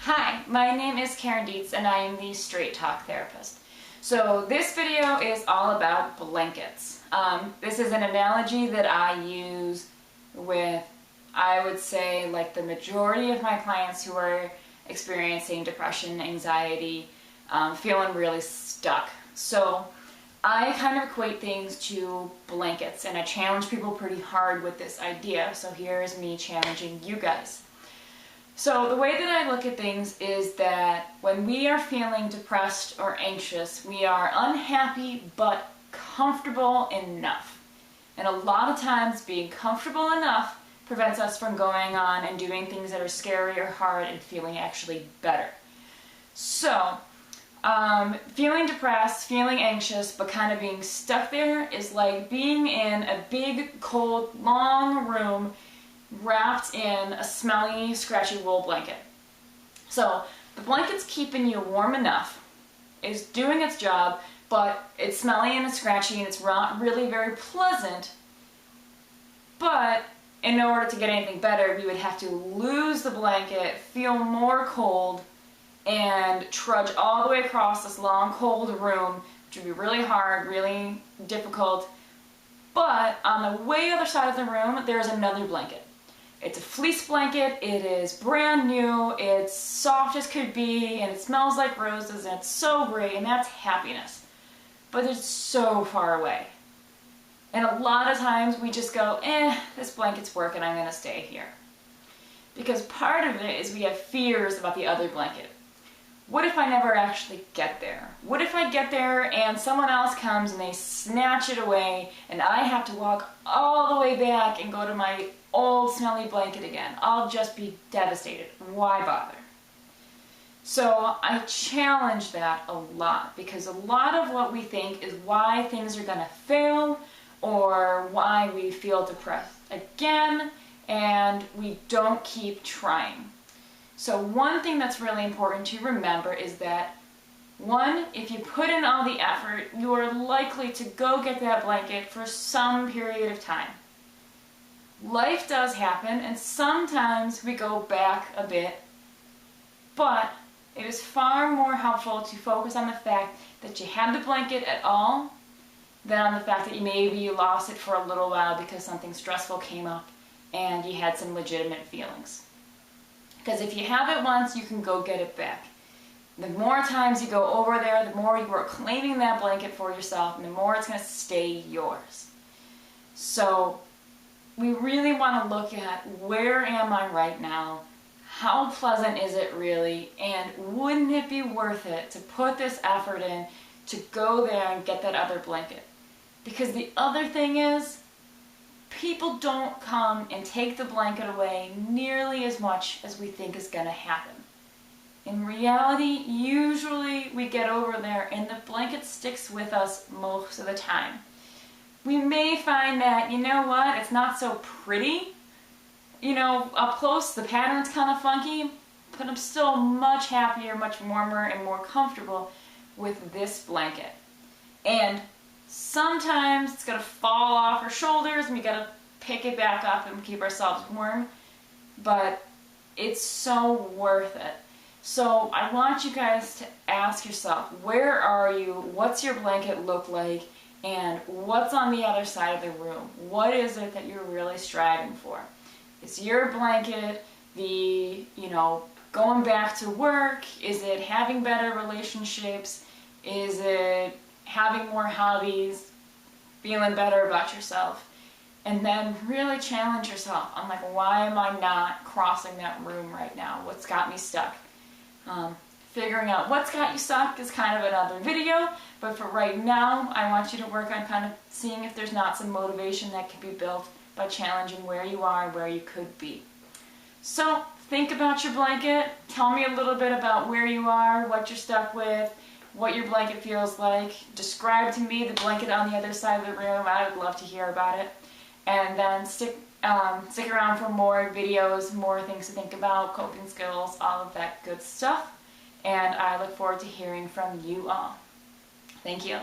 Hi, my name is Karyn Dietz and I am the Straight Talk Therapist. So this video is all about blankets. This is an analogy that I use with, I would say, like the majority of my clients who are experiencing depression, anxiety, feeling really stuck. So I kind of equate things to blankets, and I challenge people pretty hard with this idea. So here's me challenging you guys. So the way that I look at things is that when we are feeling depressed or anxious, we are unhappy but comfortable enough. And a lot of times being comfortable enough prevents us from going on and doing things that are scary or hard and feeling actually better. So feeling depressed, feeling anxious, but kind of being stuck there is like being in a big, cold, long room wrapped in a smelly, scratchy wool blanket. So the blanket's keeping you warm enough, it's doing its job, but it's smelly and it's scratchy and it's not really very pleasant. But in order to get anything better, we would have to lose the blanket, feel more cold, and trudge all the way across this long, cold room, which would be really hard, really difficult. But on the way other side of the room, there's another blanket. It's a fleece blanket, it is brand new, it's soft as could be, and it smells like roses, and it's so great, and that's happiness. But it's so far away. And a lot of times we just go, this blanket's working, I'm gonna stay here. Because part of it is we have fears about the other blanket. What if I never actually get there? What if I get there and someone else comes and they snatch it away and I have to walk all the way back and go to my old smelly blanket again? I'll just be devastated. Why bother? So I challenge that a lot, because a lot of what we think is why things are gonna fail or why we feel depressed again and we don't keep trying. So one thing that's really important to remember is that, one, if you put in all the effort, you are likely to go get that blanket for some period of time. Life does happen, and sometimes we go back a bit, but it is far more helpful to focus on the fact that you had the blanket at all than on the fact that maybe you lost it for a little while because something stressful came up and you had some legitimate feelings. Because if you have it once, you can go get it back. The more times you go over there, the more you are claiming that blanket for yourself, and the more it's going to stay yours. So we really want to look at, where am I right now? How pleasant is it really? And wouldn't it be worth it to put this effort in to go there and get that other blanket? Because the other thing is, people don't come and take the blanket away nearly as much as we think is going to happen. In reality, usually we get over there and the blanket sticks with us most of the time. We may find that, you know what, it's not so pretty. You know, up close the pattern's kind of funky, but I'm still much happier, much warmer, and more comfortable with this blanket. And sometimes it's going to fall off our shoulders and we got to pick it back up and keep ourselves warm, but it's so worth it. So I want you guys to ask yourself, where are you? What's your blanket look like? And what's on the other side of the room? What is it that you're really striving for? Is your blanket the, going back to work? Is it having better relationships? Is it having more hobbies, feeling better about yourself? And then really challenge yourself on, like, why am I not crossing that room right now? What's got me stuck? Figuring out what's got you stuck is kind of another video, but for right now, I want you to work on kind of seeing if there's not some motivation that can be built by challenging where you are and where you could be. So think about your blanket. Tell me a little bit about where you are, what you're stuck with, what your blanket feels like. Describe to me the blanket on the other side of the room. I would love to hear about it. And then stick around for more videos, more things to think about, coping skills, all of that good stuff. And I look forward to hearing from you all. Thank you.